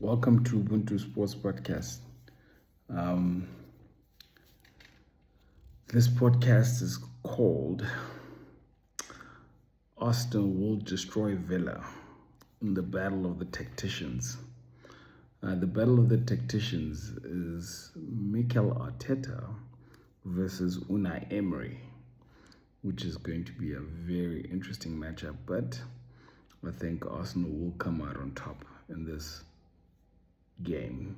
Welcome to Ubuntu Sports Podcast. Um, this podcast is called Arsenal Will Destroy Villa in the Battle of the Tacticians. The Battle of the Tacticians is Mikel Arteta versus Unai Emery, which is going to be a very interesting matchup, but I think Arsenal will come out on top in this game.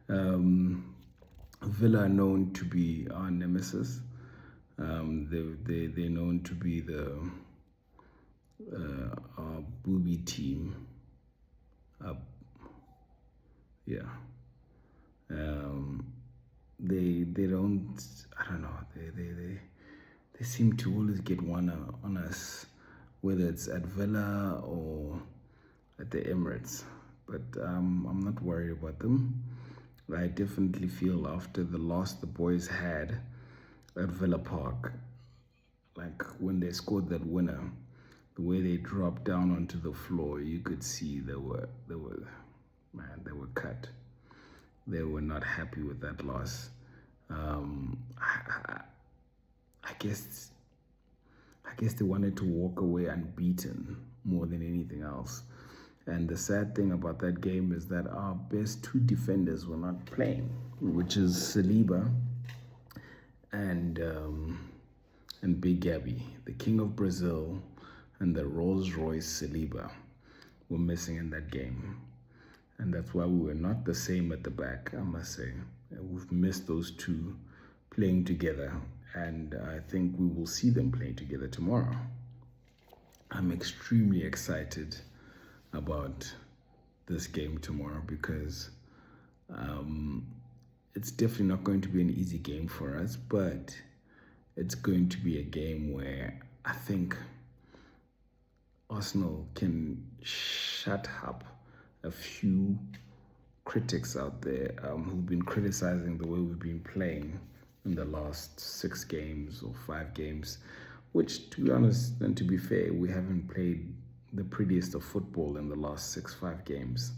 Villa are known to be our nemesis. They're known to be our booby team. Yeah. They don't. I don't know. They seem to always get one on us, whether it's at Villa or at the Emirates. But I'm not worried about them. I definitely feel after the loss the boys had at Villa Park, like when they scored that winner, the way they dropped down onto the floor, you could see they were cut. They were not happy with that loss. I guess they wanted to walk away unbeaten more than anything else. And the sad thing about that game is that our best two defenders were not playing, which is Saliba and Big Gabby, the King of Brazil, and the Rolls Royce Saliba were missing in that game. And that's why we were not the same at the back, I must say. We've missed those two playing together, and I think we will see them playing together tomorrow. I'm extremely excited about this game tomorrow because it's definitely not going to be an easy game for us, but it's going to be a game where I think Arsenal can shut up a few critics out there who've been criticizing the way we've been playing in the last 6 games or 5 games, which, to be honest and to be fair, we haven't played the prettiest of football in the last 5 games.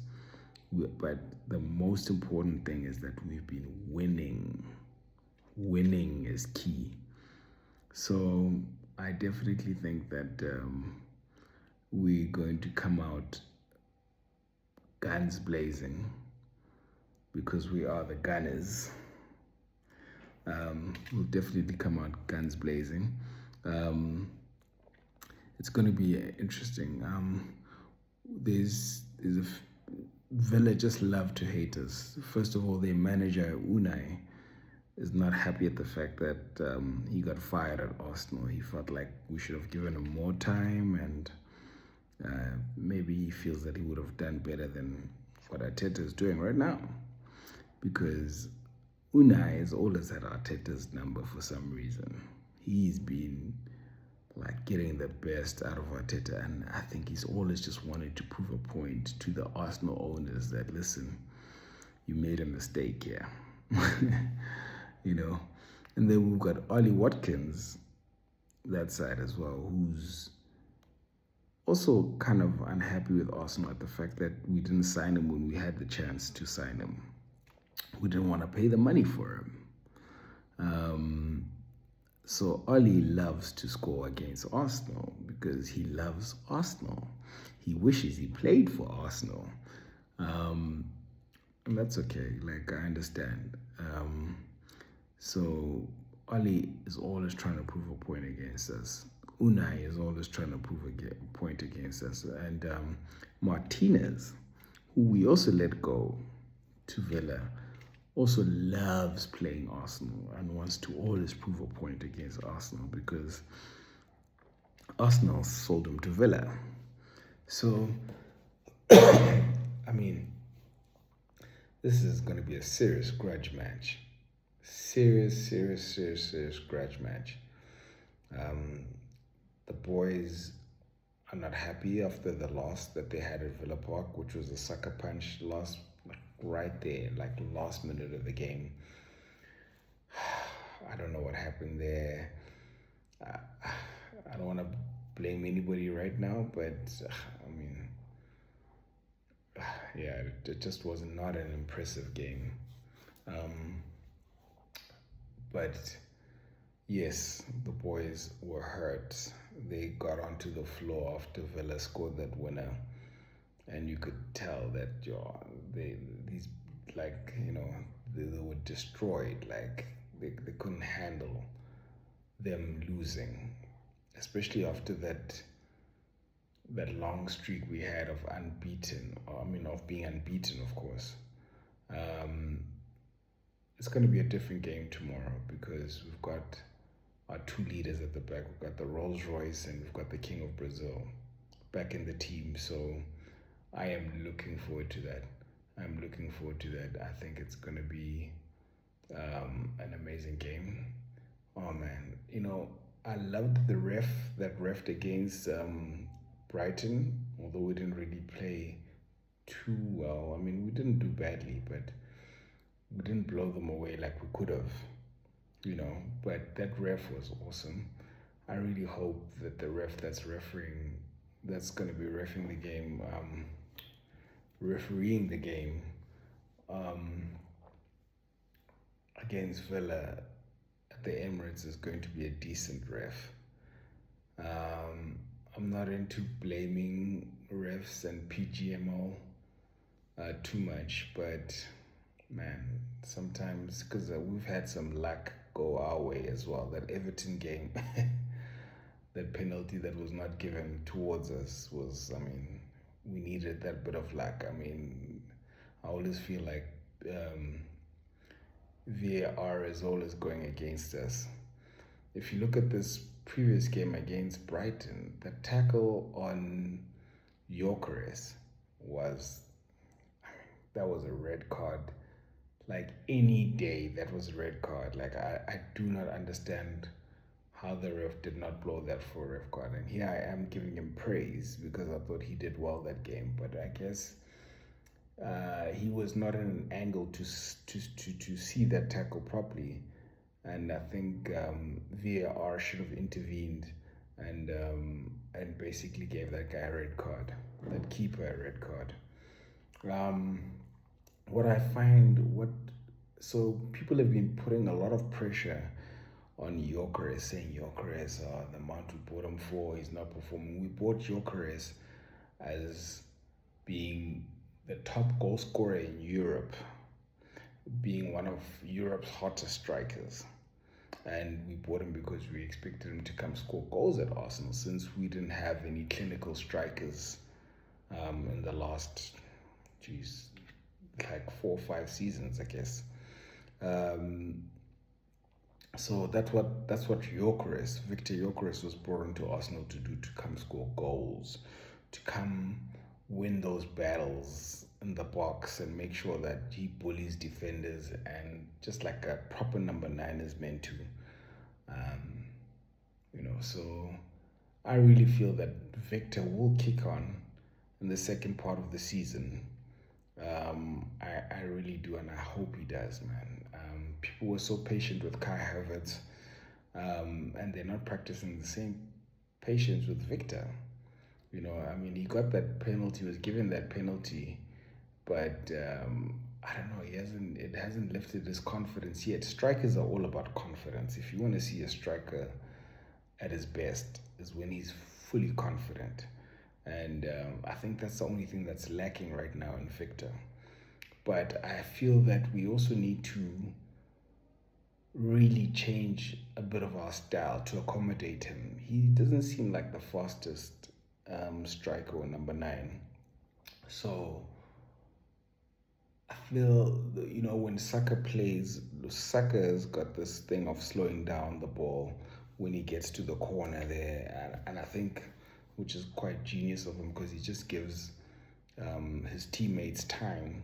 But the most important thing is that we've been winning. Winning is key. So I definitely think that we're going to come out guns blazing because we are the Gunners. We'll definitely come out guns blazing. It's going to be interesting. Villa just love to hate us. First of all, their manager Unai is not happy at the fact that he got fired at Arsenal. He felt like we should have given him more time, and maybe he feels that he would have done better than what Arteta is doing right now, because Unai has always had Arteta's number for some reason. He's been like getting the best out of Arteta, and I think he's always just wanted to prove a point to the Arsenal owners that, listen, you made a mistake here. you know. And then we've got Ollie Watkins, that side as well, who's also kind of unhappy with Arsenal at the fact that we didn't sign him when we had the chance to sign him. We didn't want to pay the money for him. So Ollie loves to score against Arsenal because he loves Arsenal. He wishes he played for Arsenal. And that's okay. Like, I understand. So Ollie is always trying to prove a point against us. Unai is always trying to prove a point against us. And Martinez, who we also let go to Villa, also loves playing Arsenal and wants to always prove a point against Arsenal because Arsenal sold him to Villa. So, I mean, this is going to be a serious grudge match. Serious grudge match. The boys are not happy after the loss that they had at Villa Park, which was a sucker punch loss, right there, like last minute of the game. I don't know what happened there. I don't want to blame anybody right now, but I mean, yeah, it just was not an impressive game. Um, but yes, the boys were hurt. They got onto the floor after Villa scored that winner, and you could tell that they these like they were destroyed. Like they couldn't handle them losing, especially after that long streak we had of unbeaten. Or, I mean, of being unbeaten, of course. Um, it's going to be a different game tomorrow because we've got our two leaders at the back. We've got the Rolls Royce and we've got the King of Brazil back in the team. So I am looking forward to that. I'm looking forward to that. I think it's going to be an amazing game. Oh man, I loved the ref against Brighton, although we didn't really play too well. I mean, we didn't do badly, but we didn't blow them away like we could have, But that ref was awesome. I really hope that the ref that's going to be refereeing the game um, against Villa at the Emirates is going to be a decent ref. Um, I'm not into blaming refs and PGMO too much, but man, sometimes because we've had some luck go our way as well. That Everton game, that penalty that was not given towards us was, I mean, we needed that bit of luck. I mean, I always feel like VAR is always going against us. If you look at this previous game against Brighton, the tackle on Yorkeres was, that was a red card. Like any day, that was a red card. Like I do not understand how the ref did not blow that for a ref card. And here I am giving him praise because I thought he did well that game. But I guess he was not in an angle to see that tackle properly. And I think VAR should have intervened and basically gave that guy a red card, that keeper a red card. Um, what I find, so people have been putting a lot of pressure on Gyökeres, saying Gyökeres, the amount we bought him for, he's not performing. We bought Gyökeres as being the top goal scorer in Europe, being one of Europe's hottest strikers. And we bought him because we expected him to come score goals at Arsenal, since we didn't have any clinical strikers in the last, like 4 or 5 seasons, I guess. So that's what Victor Gyökeres was brought into Arsenal to do, to come score goals, to come win those battles in the box and make sure that he bullies defenders, and just like a proper number 9 is meant to. So I really feel that Victor will kick on in the second part of the season. I really do, and I hope he does, man. People were so patient with Kai Havertz, and they're not practicing the same patience with Victor. I mean, he got that penalty, was given that penalty, but I don't know. It hasn't lifted his confidence yet. Strikers are all about confidence. If you want to see a striker at his best, is when he's fully confident, and I think that's the only thing that's lacking right now in Victor. But I feel that we also need to really change a bit of our style to accommodate him. He doesn't seem like the fastest striker or number 9. So I feel, when Saka plays, Saka's got this thing of slowing down the ball when he gets to the corner there. And I think, which is quite genius of him, because he just gives his teammates time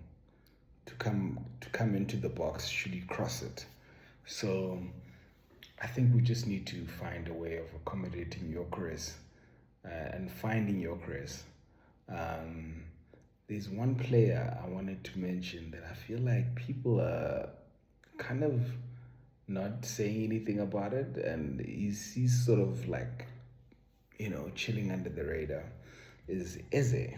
to come into the box should he cross it. So I think we just need to find a way of accommodating Gyökeres and finding Gyökeres. There's one player I wanted to mention that I feel like people are kind of not saying anything about it, and he's sort of like, chilling under the radar, is Eze.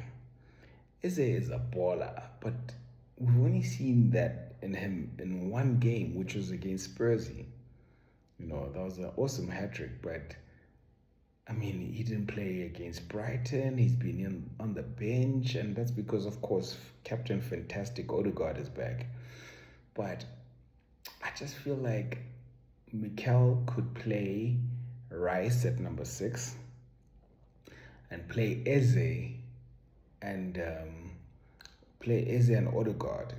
Eze is a baller, but we've only seen that in him in one game, which was against Spursy. That was an awesome hat trick, but I mean, he didn't play against Brighton. He's been on the bench, and that's because, of course, Captain Fantastic Odegaard is back. But I just feel like Mikel could play Rice at number 6 and play Eze and Odegaard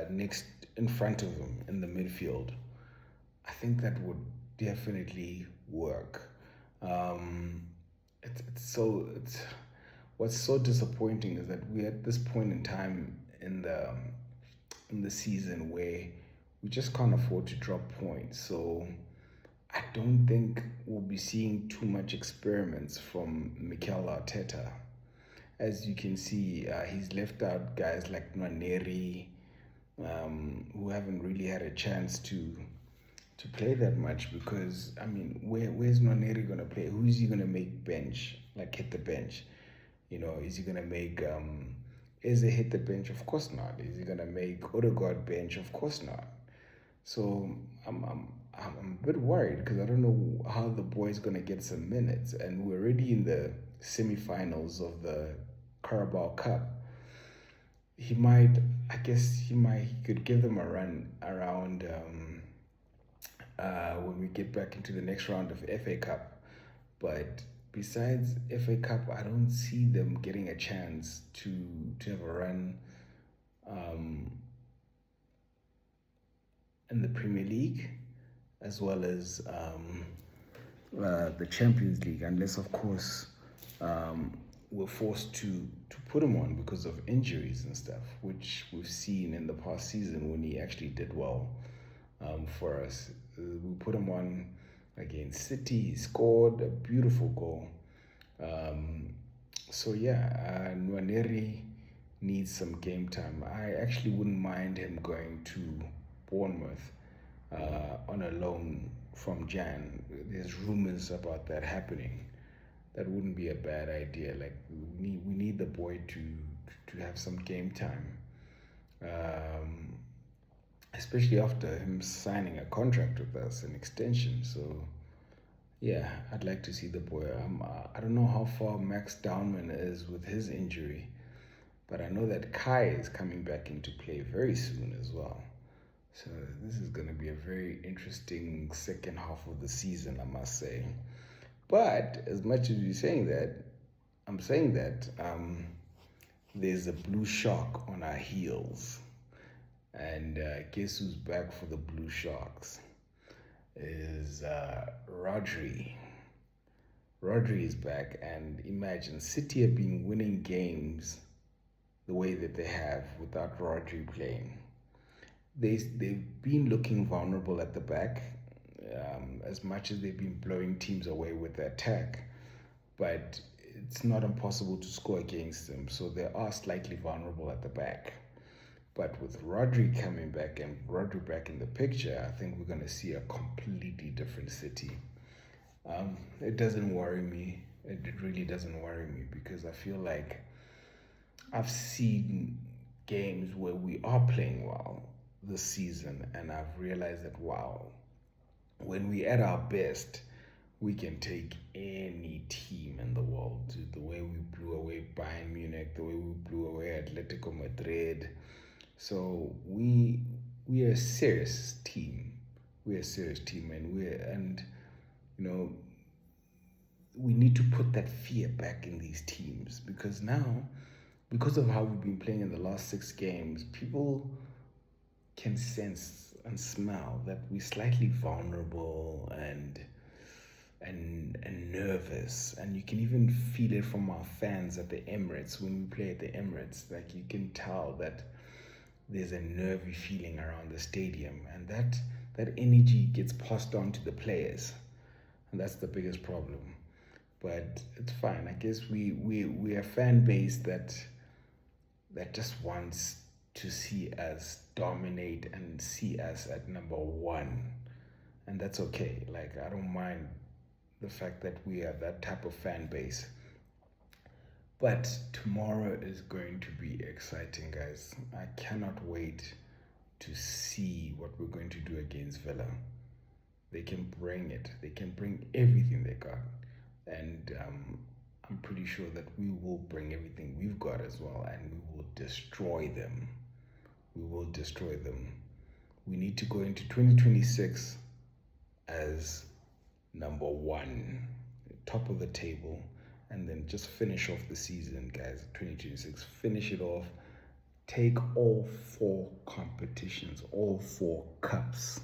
next in front of him in the midfield. I think that would definitely work. Um, it's what's so disappointing is that we're at this point in time in the season where we just can't afford to drop points. So I don't think we'll be seeing too much experiments from Mikel Arteta. As you can see, he's left out guys like Nwaneri, who haven't really had a chance to play that much because I mean, where's Nwaneri gonna play? Who is he gonna make bench? Like hit the bench? Is he gonna make Eze hit the bench? Of course not. Is he gonna make Odegaard bench? Of course not. So I'm a bit worried because I don't know how the boy's gonna get some minutes, and we're already in the semi-finals of the Carabao Cup. He might, I guess, he could give them a run around when we get back into the next round of FA Cup. But besides FA Cup, I don't see them getting a chance to have a run in the Premier League as well as the Champions League, unless, of course, we're forced to put him on because of injuries and stuff, which we've seen in the past season when he actually did well for us. We put him on against City. He scored a beautiful goal. Nwaneri needs some game time. I actually wouldn't mind him going to Bournemouth on a loan from Jan. There's rumors about that happening. That wouldn't be a bad idea. Like we need the boy to have some game time, especially after him signing a contract with us, an extension. So yeah, I'd like to see the boy. I don't know how far Max Downman is with his injury, but I know that Kai is coming back into play very soon as well. So this is going to be a very interesting second half of the season, I must say. But as much as you're saying that, I'm saying that there's a blue shark on our heels. And guess who's back for the Blue Sharks? Is Rodri. Rodri is back, and imagine City have been winning games the way that they have without Rodri playing. They've been looking vulnerable at the back, as much as they've been blowing teams away with their attack, but it's not impossible to score against them, so they are slightly vulnerable at the back. But with Rodri coming back and Rodri back in the picture, I think we're going to see a completely different City. It doesn't worry me. It really doesn't worry me because I feel like I've seen games where we are playing well this season, and I've realized that, wow, when we're at our best, we can take any team in the world. The way we blew away Bayern Munich, the way we blew away Atletico Madrid. So we are a serious team. We're a serious team, and we need to put that fear back in these teams because now, because of how we've been playing in the last 6 games, people can sense and smell that we're slightly vulnerable and nervous, and you can even feel it from our fans at the Emirates when we play at the Emirates. Like you can tell that there's a nervy feeling around the stadium, and that energy gets passed on to the players, and that's the biggest problem. But it's fine. I guess we're a fan base that just wants to see us dominate and see us at number 1, and that's okay. Like I don't mind the fact that we are that type of fan base. But tomorrow is going to be exciting, guys. I cannot wait to see what we're going to do against Villa. They can bring it. They can bring everything they got. And I'm pretty sure that we will bring everything we've got as well, and we will destroy them. We will destroy them. We need to go into 2026 as number one, top of the table, and then just finish off the season, guys. 2026, finish it off. Take all 4 competitions, all 4 cups.